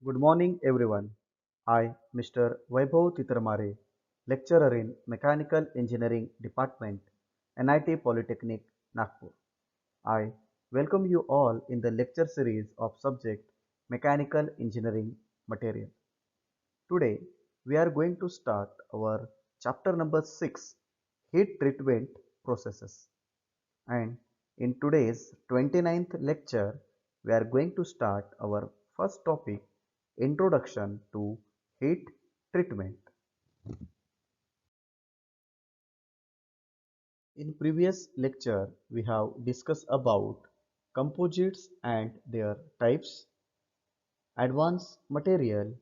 Good morning, everyone. I, Mr. Vaibhav Titramare, lecturer in Mechanical Engineering Department, NIT Polytechnic, Nagpur. I welcome you all in the lecture series of subject Mechanical Engineering Material. Today, we are going to start our chapter number 6, Heat Treatment Processes. And in today's 29th lecture, we are going to start our first topic, Introduction to Heat Treatment. In previous lecture, we have discussed about composites and their types, advanced material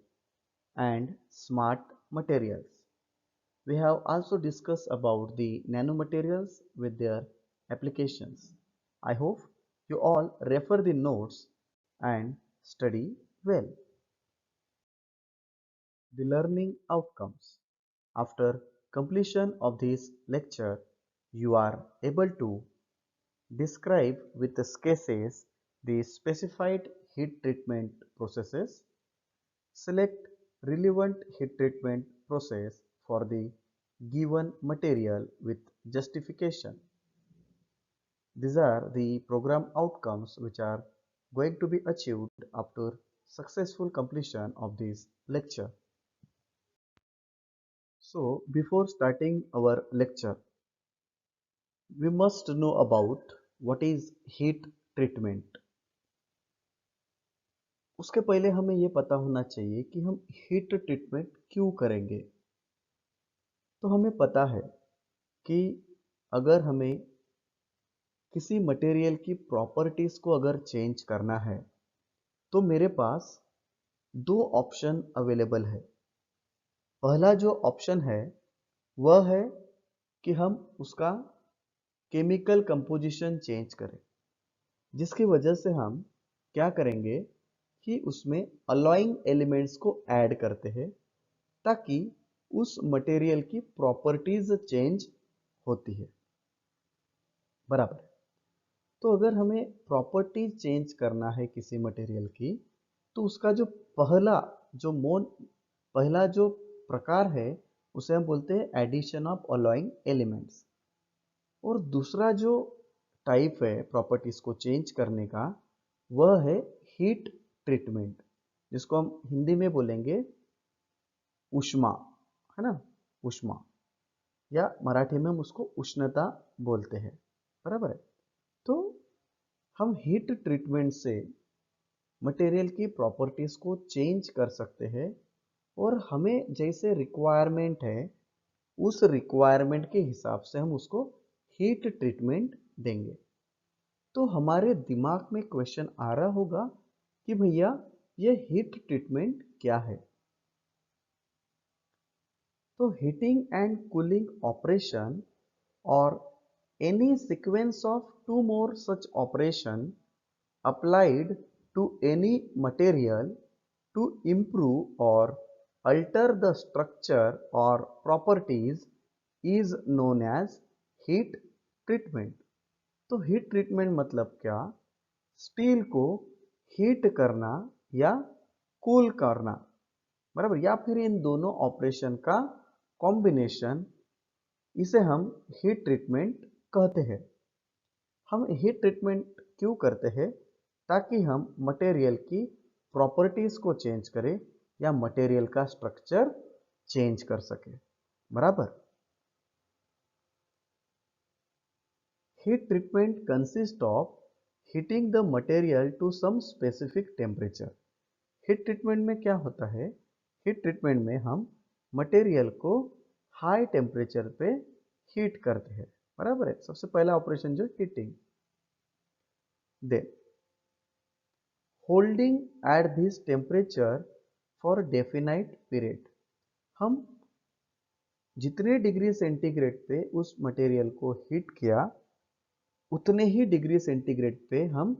and smart materials. We have also discussed about the nanomaterials with their applications. I hope you all refer the notes and study well. The learning outcomes. After completion of this lecture, you are able to describe with the sketches the specified heat treatment processes, select relevant heat treatment process for the given material with justification. These are the program outcomes which are going to be achieved after successful completion of this lecture. So, before starting our lecture, we must know about what is heat treatment. उसके पहले हमें ये पता होना चाहिए कि हम heat treatment क्यों करेंगे। तो हमें पता है कि अगर हमें किसी मटेरियल की प्रॉपर्टीज को अगर चेंज करना है तो मेरे पास दो ऑप्शन अवेलेबल है। पहला जो ऑप्शन है वह है कि हम उसका केमिकल कंपोजिशन चेंज करें, जिसकी वजह से हम क्या करेंगे कि उसमें अलॉइंग एलिमेंट्स को ऐड करते हैं ताकि उस मटेरियल की प्रॉपर्टीज चेंज होती है। बराबर। तो अगर हमें प्रॉपर्टीज चेंज करना है किसी मटेरियल की तो उसका जो पहला जो प्रकार है उसे हम बोलते हैं एडिशन ऑफ अलॉइंग एलिमेंट्स, और दूसरा जो टाइप है प्रॉपर्टीज को चेंज करने का वह है हीट ट्रीटमेंट, जिसको हम हिंदी में बोलेंगे ऊष्मा, है ना, ऊष्मा, या मराठी में हम उसको उष्णता बोलते हैं। बराबर है। तो हम हीट ट्रीटमेंट से मटेरियल की प्रॉपर्टीज को चेंज कर सकते हैं और हमें जैसे रिक्वायरमेंट है उस रिक्वायरमेंट के हिसाब से हम उसको हीट ट्रीटमेंट देंगे। तो हमारे दिमाग में क्वेश्चन आ रहा होगा कि भैया ये हीट ट्रीटमेंट क्या है। तो हीटिंग एंड कूलिंग ऑपरेशन और any sequence of two more such operation applied to any material to improve or alter the structure or properties is known as heat treatment. तो हीट ट्रीटमेंट मतलब क्या? Steel को heat करना या cool करना, बराबर, या फिर इन दोनों ऑपरेशन का कॉम्बिनेशन, इसे हम हीट ट्रीटमेंट कहते हैं। हम हीट ट्रीटमेंट क्यों करते हैं? ताकि हम मटेरियल की प्रॉपर्टीज को चेंज करें या मटेरियल का स्ट्रक्चर चेंज कर सके। बराबर। Heat treatment consist of heating the material to some specific temperature. Heat treatment में क्या होता है? हीट ट्रीटमेंट में हम मटेरियल को हाई टेम्परेचर पे हीट करते हैं। बराबर है। सबसे पहला ऑपरेशन जो heating, then holding at this temperature for definite period. हम जितने डिग्री सेंटीग्रेड पे उस मटेरियल को हीट किया उतने ही डिग्री सेंटीग्रेड पे हम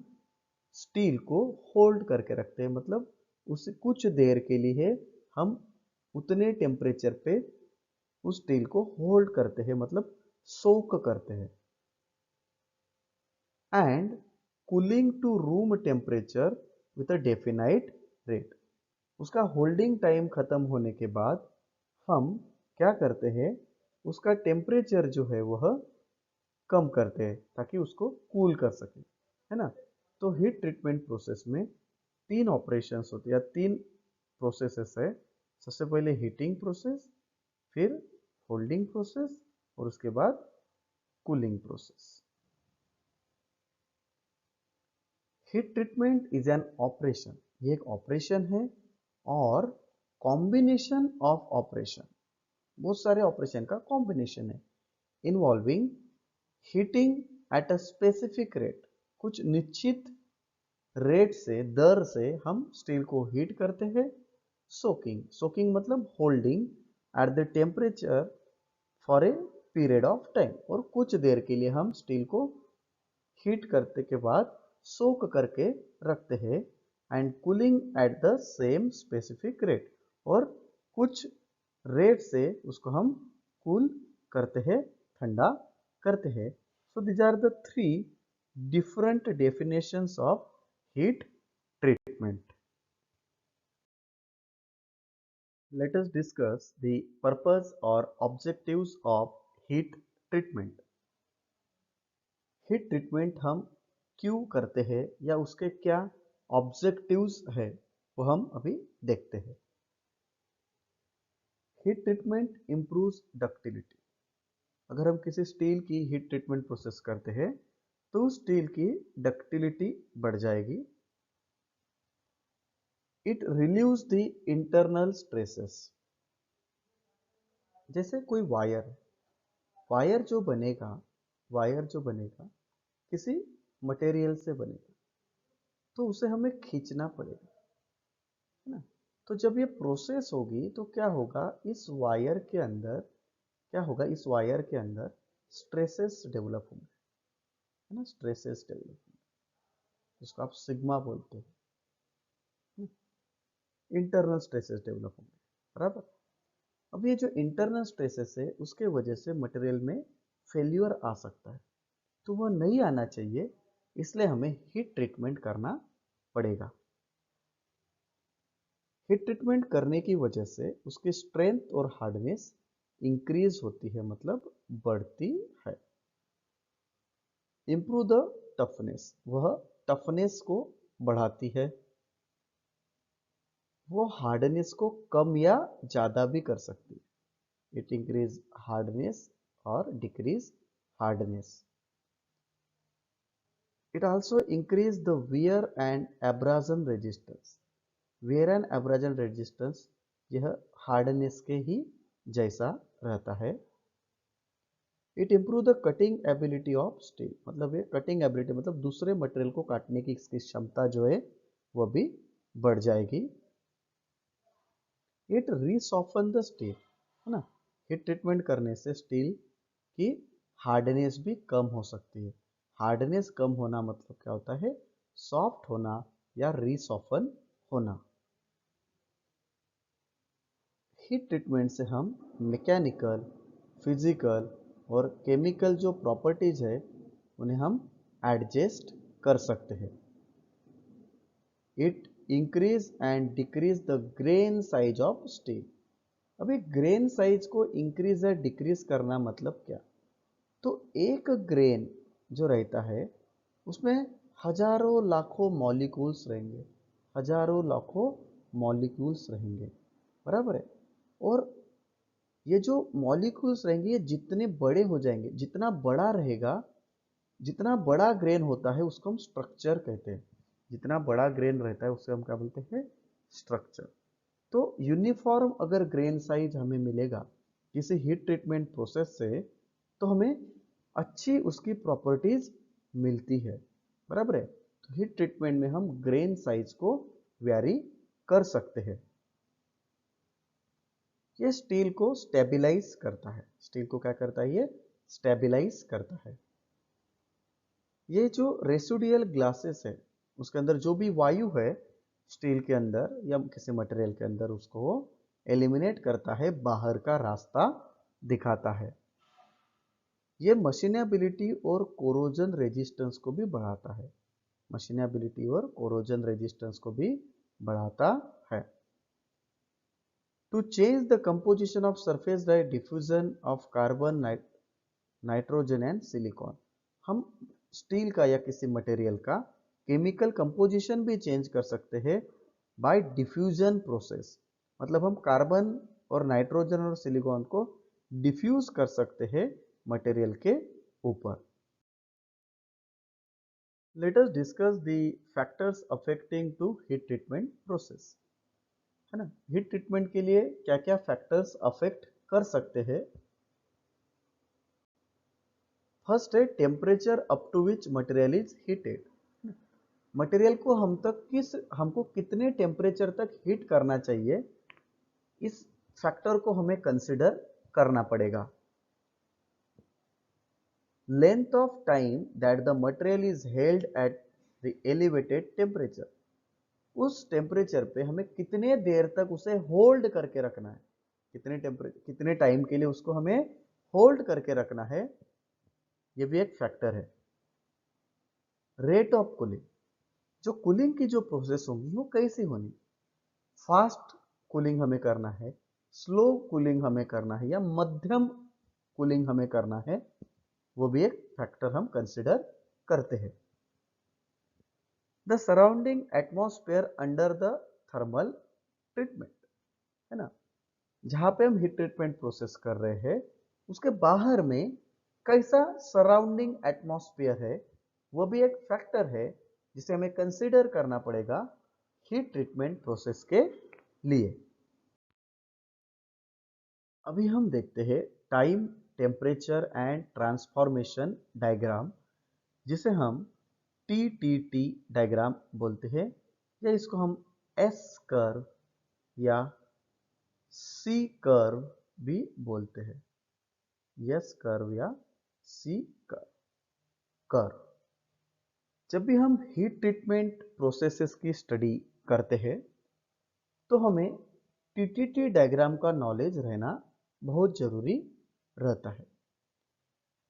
स्टील को होल्ड करके रखते हैं, मतलब उसे कुछ देर के लिए हम उतने टेम्परेचर पे उस स्टील को होल्ड करते हैं, मतलब सोक करते हैं। And cooling to room temperature with a definite rate. उसका होल्डिंग टाइम खत्म होने के बाद हम क्या करते हैं, उसका टेम्परेचर जो है वह कम करते हैं ताकि उसको कूल कर सके, है ना। तो हीट ट्रीटमेंट प्रोसेस में तीन ऑपरेशंस होते हैं या तीन प्रोसेसेस है। सबसे पहले हीटिंग प्रोसेस, फिर होल्डिंग प्रोसेस और उसके बाद cooling process. Heat treatment is an operation, ये एक ऑपरेशन है और कॉम्बिनेशन ऑफ ऑपरेशन, बहुत सारे ऑपरेशन का कॉम्बिनेशन है, involving heating at a specific rate, कुछ निश्चित रेट से दर से हम स्टील को हीट करते हैं। सोकिंग, सोकिंग मतलब holding at the temperature for a period of time, और कुछ देर के लिए हम स्टील को हीट करते के बाद सोक करके रखते हैं। And cooling at the same specific rate, और कुछ रेट से उसको हम कूल करते हैं, ठंडा करते हैं। So these are the three different definitions of heat treatment. Let us discuss the purpose or objectives of heat treatment. Heat treatment हम क्यों करते हैं या उसके क्या ऑब्जेक्टिव्स है वो हम अभी देखते हैं। Heat treatment improves ductility. अगर हम किसी स्टील की हीट ट्रीटमेंट प्रोसेस करते हैं तो स्टील की डक्टिलिटी बढ़ जाएगी। It relieves the internal stresses. जैसे कोई वायर, वायर जो बनेगा, वायर जो बनेगा किसी मटेरियल से बनेगा तो उसे हमें खींचना पड़ेगा, है ना। तो जब ये प्रोसेस होगी तो क्या होगा, इस वायर के अंदर क्या होगा, इस वायर के अंदर स्ट्रेसेस डेवलप होंगे, है ना, स्ट्रेसेस डेवलप होंगे, जिसको आप सिग्मा बोलते हैं, इंटरनल स्ट्रेसेस डेवलप होंगे, बराबर। अब ये जो इंटरनल स्ट्रेसेस है उसके वजह से मटेरियल में फेल्यूर आ सकता है, तो वह नहीं आना चाहिए, इसलिए हमें हीट ट्रीटमेंट करना पड़ेगा। हीट ट्रीटमेंट करने की वजह से उसकी स्ट्रेंथ और हार्डनेस इंक्रीज होती है, मतलब बढ़ती है। इम्प्रूव द टफनेस, वह टफनेस को बढ़ाती है। वो हार्डनेस को कम या ज़्यादा भी कर सकती है। इट इंक्रीज हार्डनेस और decrease hardness. It also increase the wear and abrasion resistance. Wear and abrasion resistance यह हार्डनेस के ही जैसा रहता है। It improve the cutting ability of steel, मतलब ये कटिंग एबिलिटी मतलब दूसरे मटेरियल को काटने की इसकी क्षमता जो है वह भी बढ़ जाएगी। इट रीसॉफ्टन द स्टील, है ना, हीट ट्रीटमेंट करने से स्टील की हार्डनेस भी कम हो सकती है। हार्डनेस कम होना मतलब क्या होता है, सॉफ्ट होना या रीसॉफ्टन होना। हीट ट्रीटमेंट से हम मैकेनिकल, फिजिकल और केमिकल जो प्रॉपर्टीज है उन्हें हम एडजस्ट कर सकते हैं। It increase and decrease the grain size of steel. अभी ग्रेन साइज को इंक्रीज या डिक्रीज करना मतलब क्या, तो एक ग्रेन जो रहता है उसमें हजारों लाखों मॉलिक्यूल्स रहेंगे, हजारों लाखों मॉलिक्यूल्स रहेंगे, बराबर है। और ये जो मॉलिक्यूल्स रहेंगे ये जितने बड़े हो जाएंगे, जितना बड़ा रहेगा, जितना बड़ा ग्रेन होता है उसको हम स्ट्रक्चर कहते हैं। जितना बड़ा ग्रेन रहता है उससे हम क्या बोलते हैं, स्ट्रक्चर। तो यूनिफॉर्म अगर ग्रेन साइज हमें मिलेगा किसी हीट ट्रीटमेंट प्रोसेस से तो हमें अच्छी उसकी प्रॉपर्टीज मिलती है, बराबर है। तो हीट ट्रीटमेंट में हम ग्रेन साइज को वेरी कर सकते हैं। ये स्टील को स्टेबलाइज करता है, स्टील को क्या करता है, ये स्टेबलाइज करता है। ये जो रेसिडुअल ग्लासेस है उसके अंदर जो भी वायु है स्टील के अंदर या किसी मटेरियल के अंदर उसको एलिमिनेट करता है, बाहर का रास्ता दिखाता है। ये मशीनेबिलिटी और कोरोजन रेजिस्टेंस को भी बढ़ाता है, मशीनेबिलिटी और कोरोजन रेजिस्टेंस को भी बढ़ाता है। To change the composition of surface by diffusion of carbon, nitrogen and silicon, हम स्टील का या किसी मटेरियल का केमिकल कंपोजिशन भी चेंज कर सकते हैं बाय डिफ्यूजन प्रोसेस। मतलब हम कार्बन और नाइट्रोजन और सिलिकॉन को डिफ्यूज कर सकते हैं मटेरियल के ऊपर। Let us discuss the factors affecting to heat treatment process, है ना। हीट ट्रीटमेंट के लिए क्या क्या फैक्टर्स अफेक्ट कर सकते हैं। फर्स्ट है temperature up to which material is heated. Material को हमको कितने टेम्परेचर तक हीट करना चाहिए, इस फैक्टर को हमें कंसिडर करना पड़ेगा। Length of time that the material is held at the elevated temperature, उस टेम्परेचर पे हमें कितने देर तक उसे होल्ड करके रखना है, कितने टाइम के लिए उसको हमें होल्ड करके रखना है, ये भी एक फैक्टर है। रेट ऑफ कूलिंग, जो कूलिंग की जो प्रोसेस होगी वो कैसी होनी, फास्ट कूलिंग हमें करना है, स्लो कूलिंग हमें करना है, या मध्यम कूलिंग हमें करना है, वो भी एक फैक्टर हम कंसिडर करते हैं। The surrounding atmosphere under the thermal treatment, है ना, जहां पे हम हीट ट्रीटमेंट प्रोसेस कर रहे हैं उसके बाहर में कैसा सराउंडिंग एटमॉस्फेयर है, वो भी एक फैक्टर है जिसे हमें कंसिडर करना पड़ेगा हीट ट्रीटमेंट प्रोसेस के लिए। अभी हम देखते हैं time, temperature and transformation diagram, जिसे हम TTT डायग्राम बोलते हैं, या इसको हम S कर्व या C कर्व भी बोलते हैं। S कर्व या C कर्व। जब भी हम हीट ट्रीटमेंट प्रोसेसेस की स्टडी करते हैं तो हमें TTT डायग्राम का नॉलेज रहना बहुत जरूरी रहता है।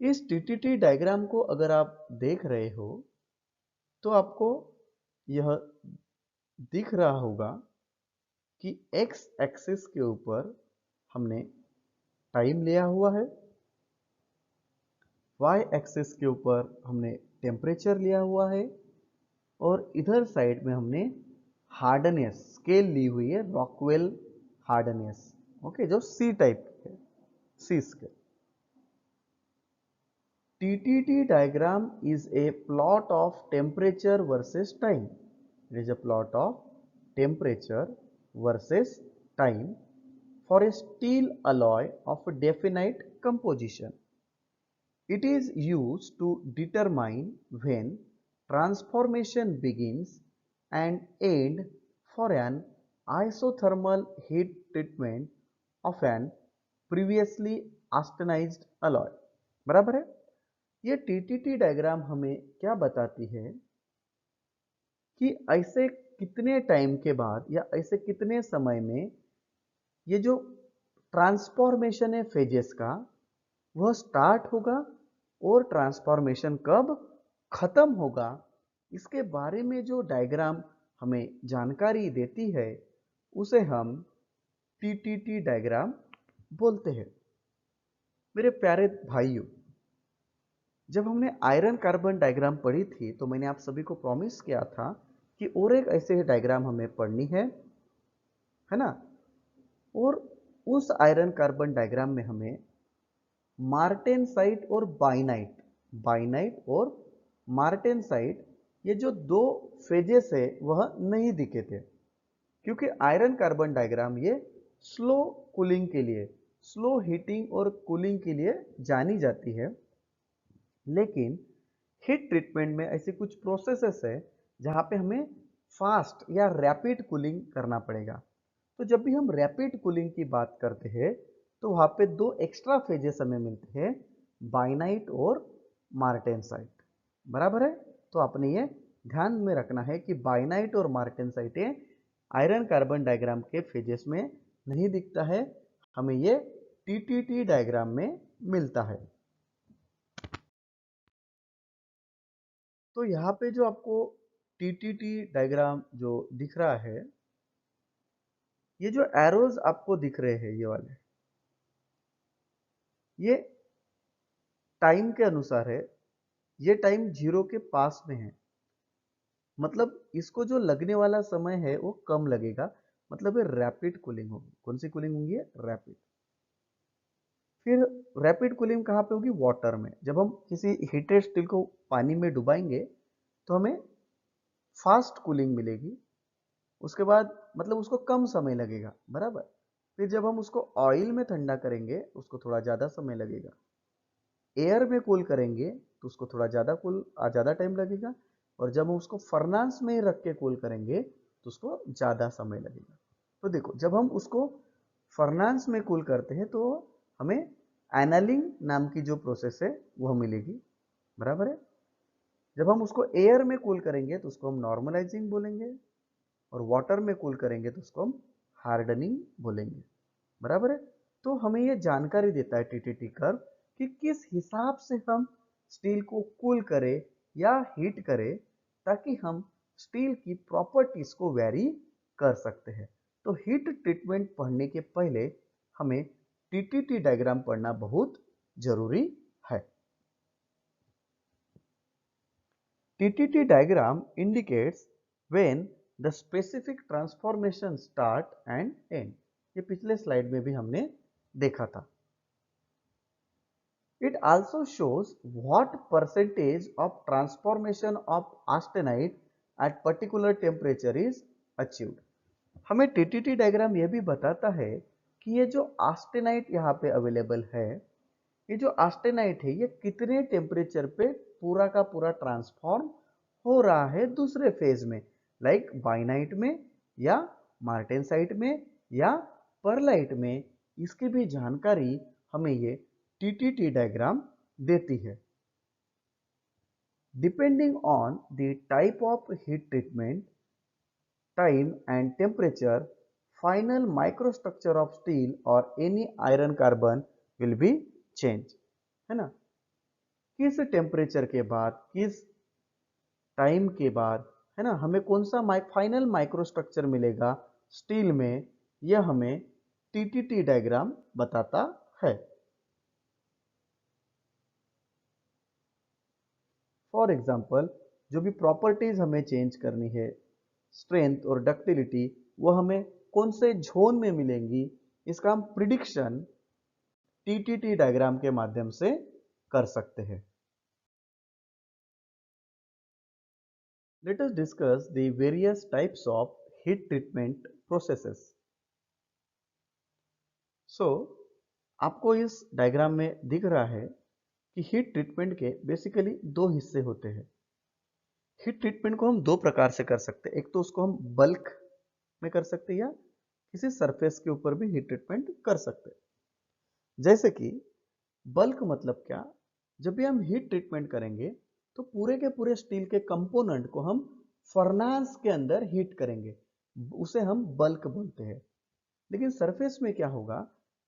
इस TTT डायग्राम को अगर आप देख रहे हो तो आपको यह दिख रहा होगा कि एक्स एक्सिस के ऊपर हमने टाइम लिया हुआ है, वाई एक्सिस के ऊपर हमने टेम्परेचर लिया हुआ है, और इधर साइड में हमने हार्डनेस स्केल ली हुई है, रॉकवेल हार्डनेस, ओके, जो सी टाइप है, सी scale. TTT diagram is a plot of temperature versus time. It is a plot of temperature versus time for a steel alloy of a definite composition. It is used to determine when transformation begins and end for an isothermal heat treatment of an previously austenized alloy. बराबर है। ये TTT diagram हमें क्या बताती है कि ऐसे कितने टाइम के बाद या ऐसे कितने समय में ये जो ट्रांसफॉर्मेशन है फेजेस का वह स्टार्ट होगा और ट्रांसफॉर्मेशन कब खत्म होगा, इसके बारे में जो डायग्राम हमें जानकारी देती है उसे हम TTT डायग्राम बोलते हैं। मेरे प्यारे भाइयों, जब हमने आयरन कार्बन डायग्राम पढ़ी थी तो मैंने आप सभी को प्रॉमिस किया था कि और एक ऐसे डायग्राम हमें पढ़नी है ना। और उस आयरन कार्बन डायग्राम में हमें मार्टेनसाइट और बाइनाइट और मार्टेनसाइट, ये जो दो फेजेस है वह नहीं दिखे थे, क्योंकि आयरन कार्बन डायग्राम ये स्लो कूलिंग के लिए, स्लो हीटिंग और कूलिंग के लिए जानी जाती है। लेकिन हीट ट्रीटमेंट में ऐसी कुछ प्रोसेसेस है जहां पे हमें फास्ट या रैपिड कूलिंग करना पड़ेगा। तो जब भी हम रैपिड कूलिंग की बात करते हैं तो वहां पे दो एक्स्ट्रा फेजेस हमें मिलते हैं, बाइनाइट और मार्टेनसाइट। बराबर है। तो आपने ये ध्यान में रखना है कि बाइनाइट और मार्टेनसाइट आयरन कार्बन डायग्राम के फेजेस में नहीं दिखता है, हमें ये TTT डायग्राम में मिलता है। तो यहाँ पे जो आपको TTT डायग्राम जो दिख रहा है, ये जो एरोज आपको दिख रहे हैं ये वाले, ये टाइम के अनुसार है। ये टाइम 0 के पास में है, मतलब इसको जो लगने वाला समय है वो कम लगेगा, मतलब ये रैपिड कूलिंग होगी। कौन सी कूलिंग होगी? रैपिड। फिर रैपिड कूलिंग कहाँ पे होगी? वाटर में। जब हम किसी हीटेड स्टील को पानी में डुबाएंगे तो हमें फास्ट कूलिंग मिलेगी। उसके बाद मतलब उसको कम समय लगेगा, बराबर। फिर जब हम उसको ऑयल में ठंडा करेंगे उसको थोड़ा ज़्यादा समय लगेगा। एयर में कूल करेंगे तो उसको थोड़ा ज़्यादा टाइम लगेगा। और जब हम उसको फर्नास में रख के कूल करेंगे तो उसको ज़्यादा समय लगेगा। तो देखो, जब हम उसको फर्नास में कूल करते हैं तो हमें एनालिंग नाम की जो प्रोसेस है वह मिलेगी, बराबर है। जब हम उसको एयर में कूल करेंगे तो उसको हम नॉर्मलाइजिंग बोलेंगे, और वाटर में कूल करेंगे तो उसको हम हार्डनिंग बोलेंगे, बराबर है। तो हमें ये जानकारी देता है टीटीटी कर्व कि किस हिसाब से हम स्टील को कूल करें या हीट करें ताकि हम स्टील की प्रॉपर्टीज को वेरी कर सकते हैं। तो हीट ट्रीटमेंट पढ़ने के पहले हमें टीटीटी डायग्राम पढ़ना बहुत जरूरी है। TTT diagram indicates when the specific transformation start and end. ये पिछले स्लाइड में भी हमने देखा था। It also shows what percentage of transformation of austenite at particular temperature is achieved. हमें TTT डायग्राम यह भी बताता है कि ये जो ऑस्टेनाइट यहाँ पे अवेलेबल है, ये जो ऑस्टेनाइट है ये कितने टेम्परेचर पे पूरा का पूरा ट्रांसफॉर्म हो रहा है दूसरे फेज में, लाइक बाइनाइट में या मार्टेनसाइट में या परलाइट में। इसकी भी जानकारी हमें ये टीटीटी डायग्राम देती है। Depending on the type of heat treatment, time and temperature, final microstructure of steel और any iron carbon will be change, है ना। किस टेम्परेचर के बाद, किस टाइम के बाद, है ना, हमें कौन सा फाइनल माइक्रोस्ट्रक्चर मिलेगा स्टील में, यह हमें टीटीटी डायग्राम बताता है। फॉर एग्जांपल, जो भी प्रॉपर्टीज हमें चेंज करनी है, स्ट्रेंथ और डक्टिलिटी, वो हमें कौन से जोन में मिलेंगी, इसका हम प्रिडिक्शन टीटीटी डायग्राम के माध्यम से कर सकते हैं। Let us discuss the various types of heat treatment processes. So, आपको इस डायग्राम में दिख रहा है कि हीट ट्रीटमेंट के बेसिकली दो हिस्से होते हैं। हीट ट्रीटमेंट को हम दो प्रकार से कर सकते हैं। एक तो उसको हम बल्क में कर सकते हैं या किसी सरफेस के ऊपर भी हीट ट्रीटमेंट कर सकते हैं। जैसे कि बल्क मतलब क्या? जब भी हम हीट ट्रीटमेंट करेंगे तो पूरे के पूरे स्टील के कंपोनेंट को हम फर्नास के अंदर हीट करेंगे, उसे हम बल्क बोलते हैं। लेकिन सरफेस में क्या होगा?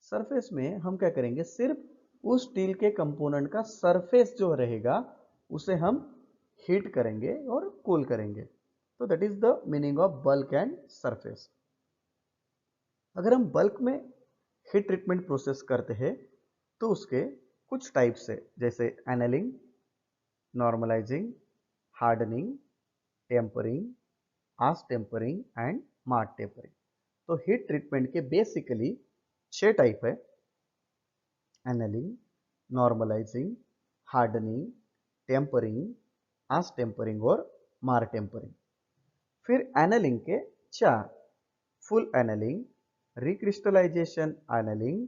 सरफेस में हम क्या करेंगे? सिर्फ उस स्टील के कंपोनेंट का सरफेस जो रहेगा उसे हम हीट करेंगे और कूल करेंगे। तो that is the meaning of bulk and surface. अगर हम बल्क में हीट ट्रीटमेंट प्रोसेस करते हैं तो उसके कुछ टाइप्स है, जैसे annealing, normalizing, hardening, tempering, austempering and martempering. तो हीट ट्रीटमेंट के बेसिकली 6 टाइप है: annealing, normalizing, hardening, tempering, austempering और मार टेम्परिंग। फिर एनलिंग के 4: full annealing, recrystallization annealing,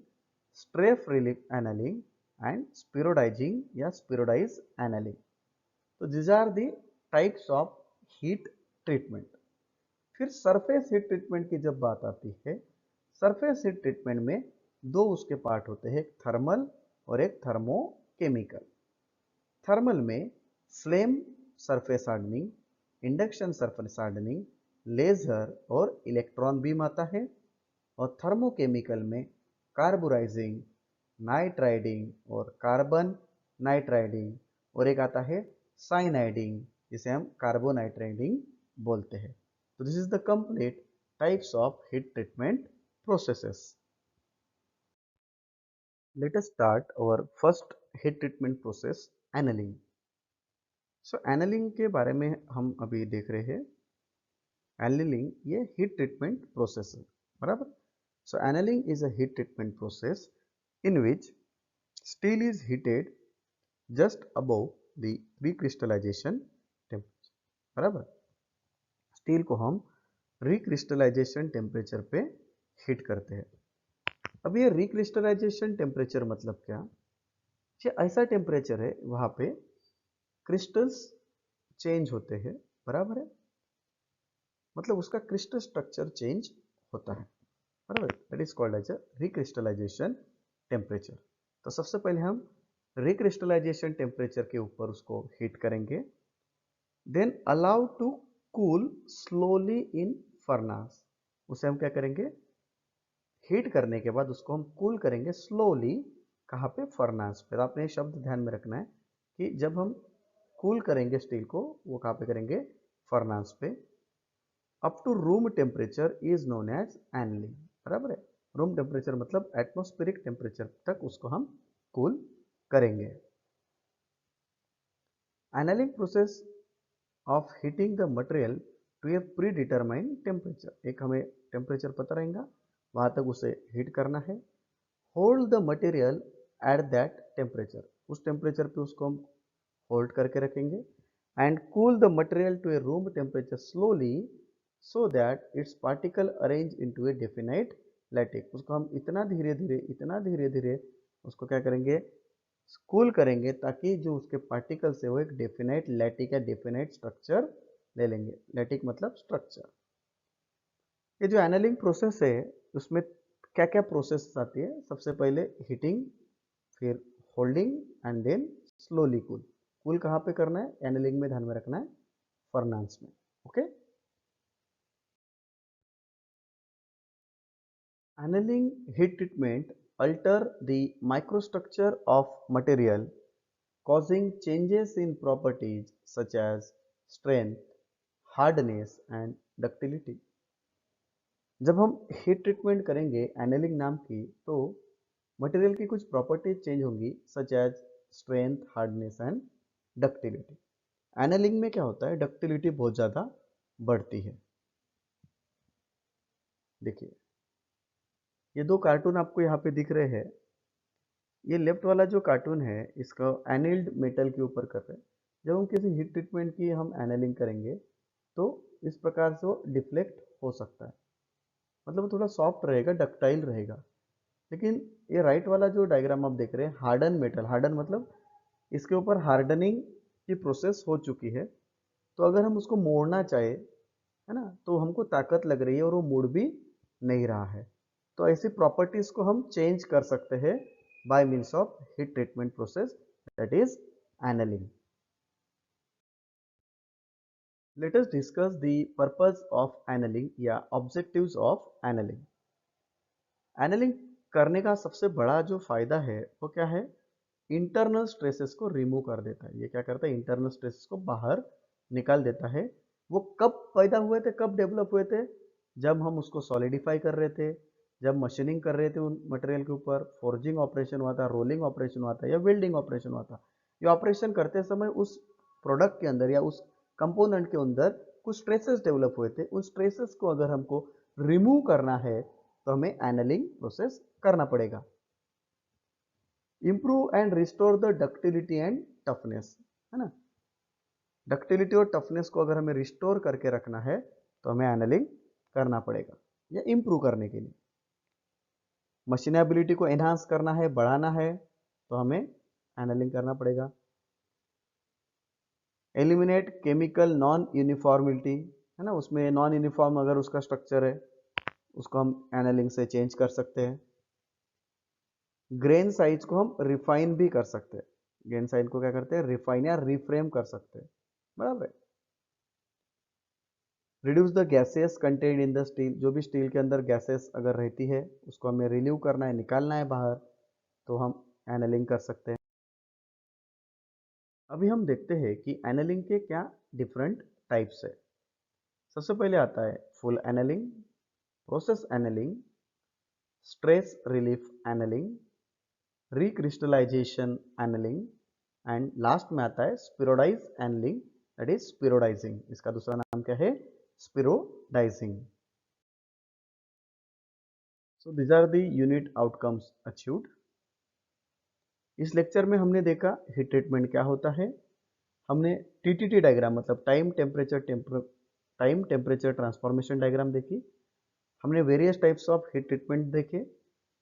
stress relief annealing and spheroidizing या spheroidize annealing. तो this are the types of heat treatment. फिर surface heat treatment की जब बात आती है, सरफेस हीट ट्रीटमेंट में दो उसके पार्ट होते हैं, एक थर्मल और एक थर्मोकेमिकल। थर्मल में flame surface hardening, induction surface hardening, laser और इलेक्ट्रॉन बीम आता है। और थर्मोकेमिकल में कार्बोराइजिंग, नाइट्राइडिंग और कार्बन नाइट्राइडिंग, और एक आता है साइनाइडिंग जिसे हम कार्बोनाइट्राइडिंग बोलते हैं। तो this is the complete types of heat treatment processes. Let us start our first heat treatment process, annealing. So annealing के बारे में हम अभी देख रहे हैं. Annealing ये heat treatment process है, बराबर. So annealing is a heat treatment process in which steel is heated just above the recrystallization temperature, बराबर. स्टील को हम रिक्रिस्टलाइजेशन टेम्परेचर पे हीट करते हैं. अब ये रिक्रिस्टलाइजेशन टेम्परेचर मतलब क्या? ये ऐसा टेम्परेचर है वहां पे क्रिस्टल्स चेंज होते हैं, बराबर है. मतलब उसका क्रिस्टल स्ट्रक्चर चेंज होता है, बराबर. That is called as a recrystallization temperature. तो सबसे पहले हम रिक्रिस्टलाइजेशन टेम्परेचर के ऊपर उसको हीट करेंगे. Then allow to cool slowly in furnace. उसे हम क्या करेंगे? हीट करने के बाद उसको हम कूल करेंगे स्लोली. कहाँ पे? फर्नास पे. आपने शब्द ध्यान में रखना है कि जब हम कूल करेंगे स्टील को, वो कहाँ पे करेंगे? फर्नास पे. Up to room temperature is known as annealing, बराबर है. रूम टेम्परेचर मतलब एटमॉस्फेरिक टेम्परेचर तक उसको हम कूल करेंगे. Annealing process of heating the material to a predetermined temperature. एक हमें टेम्परेचर पता रहेगा, वहां तक उसे हीट करना है. Hold the material at that temperature. उस टेम्परेचर पे उसको हम होल्ड करके रखेंगे. And cool the material to a room temperature slowly so that its particle arrange into a definite lattice. उसको हम इतना धीरे धीरे उसको क्या करेंगे? कूल करेंगे ताकि जो उसके पार्टिकल्स है वो एक डेफिनाइट लैटिक या डेफिनाइट स्ट्रक्चर ले लेंगे. लैटिक मतलब स्ट्रक्चर. ये जो एनलिंग प्रोसेस है उसमें क्या क्या प्रोसेस आती है? सबसे पहले हीटिंग, फिर holding and then slowly cool. Cool कहाँ पे करना है? एनलिंग में ध्यान में रखना है, फर्नांस में. Okay. Annealing heat treatment alter the microstructure of material, causing changes in properties such as strength, hardness and ductility. जब हम हीट ट्रीटमेंट करेंगे एनेलिंग नाम की, तो मटेरियल की कुछ प्रॉपर्टीज चेंज होंगी, such as strength, hardness and ductility. Annealing में क्या होता है? डक्टिलिटी बहुत ज़्यादा बढ़ती है. देखिए, ये दो कार्टून आपको यहाँ पे दिख रहे हैं. ये लेफ्ट वाला जो कार्टून है इसका एनिल्ड मेटल के ऊपर कर रहे हैं. जब हम किसी हीट ट्रीटमेंट की हम एनेलिंग करेंगे तो इस प्रकार से वो डिफ्लेक्ट हो सकता है. मतलब वो थोड़ा सॉफ्ट रहेगा, डक्टाइल रहेगा. लेकिन ये राइट वाला जो डायग्राम आप देख रहे हैं, हार्डन मेटल. हार्डन मतलब इसके ऊपर हार्डनिंग की प्रोसेस हो चुकी है. तो अगर हम उसको मोड़ना चाहे, है ना, तो हमको ताकत लग रही है और वो मुड़ भी नहीं रहा है. तो ऐसी प्रॉपर्टीज को हम चेंज कर सकते हैं by means of heat treatment process, that is annealing. Let us discuss the purpose of annealing या objectives of annealing. Annealing करने का सबसे बड़ा जो फायदा है वो क्या है? इंटरनल स्ट्रेसेस को रिमूव कर देता है. ये क्या करता है? इंटरनल स्ट्रेसेस को बाहर निकाल देता है. वो कब पैदा हुए थे, कब डेवलप हुए थे? जब हम उसको सॉलिडिफाई कर रहे थे, जब मशीनिंग कर रहे थे उन मटेरियल के ऊपर, फोर्जिंग ऑपरेशन हुआ था, रोलिंग ऑपरेशन हुआ था या वेल्डिंग ऑपरेशन हुआ था. ये ऑपरेशन करते समय उस प्रोडक्ट के अंदर या उस कंपोनेंट के अंदर कुछ स्ट्रेसेस डेवलप हुए थे. उन स्ट्रेसेस को अगर हमको रिमूव करना है तो हमें एनलिंग प्रोसेस करना पड़ेगा. Improve and restore the ductility and toughness, है ना. डक्टिलिटी और टफनेस को अगर हमें रिस्टोर करके रखना है तो हमें एनलिंग करना पड़ेगा, या इंप्रूव करने के लिए. मशीनेबिलिटी को एनहांस करना है, बढ़ाना है, तो हमें एनलिंग करना पड़ेगा. एलिमिनेट केमिकल नॉन यूनिफॉर्मिलिटी, है ना, उसमें नॉन यूनिफॉर्म अगर उसका स्ट्रक्चर है उसको हम एनलिंग से चेंज कर सकते हैं. ग्रेन साइज को हम रिफाइन भी कर सकते हैं. ग्रेन साइज को क्या करते हैं? रिफाइन या रिफ्रेम कर सकते हैं, बराबर है. Reduce the gases contained in the steel. जो भी स्टील के अंदर गैसेस अगर रहती है उसको हमें रिलीव करना है, निकालना है बाहर, तो हम एनलिंग कर सकते हैं. अभी हम देखते हैं कि एनलिंग के क्या डिफरेंट टाइप्स है. सबसे पहले आता है full annealing, process annealing, stress relief annealing, recrystallization annealing and last में आता है स्पिरोडाइज एनलिंग, दैट इज स्पिरोडाइजिंग। इसका दूसरा नाम क्या है? Spheroidizing. So these are the unit outcomes achieved. इस लेक्चर में हमने देखा हीट ट्रीटमेंट क्या होता है, हमने टीटीटी डायग्राम मतलब टाइम टेम्परेचर ट्रांसफॉर्मेशन डायग्राम देखी, हमने various types of heat treatment देखे,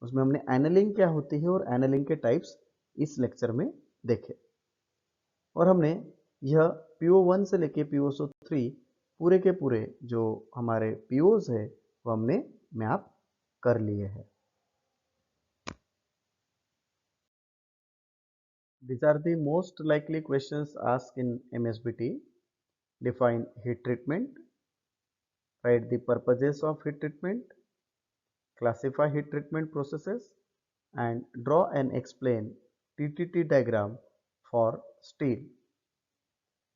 उसमें हमने एनलिंग क्या होती है और एनलिंग के टाइप्स इस लेक्चर में देखे, और हमने यह PO1 से लेके PO3 पूरे के पूरे जो हमारे POs है वो हमने मैप कर लिए हैं। These are the most likely questions asked in MSBT. Define heat treatment, write the purposes of heat treatment, classify heat treatment processes, and draw and explain TTT diagram for steel.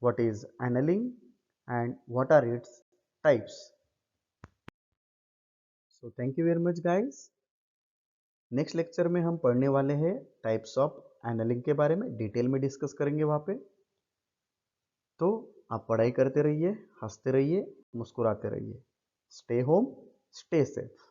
What is annealing and what are its types? So thank you very much guys. Next lecture में हम पढ़ने वाले हैं types of annealing के बारे में, detail में discuss करेंगे वहाँ पे। तो आप पढ़ाई करते रहिए, हंसते रहिए, मुस्कुराते रहिए। Stay home, stay safe.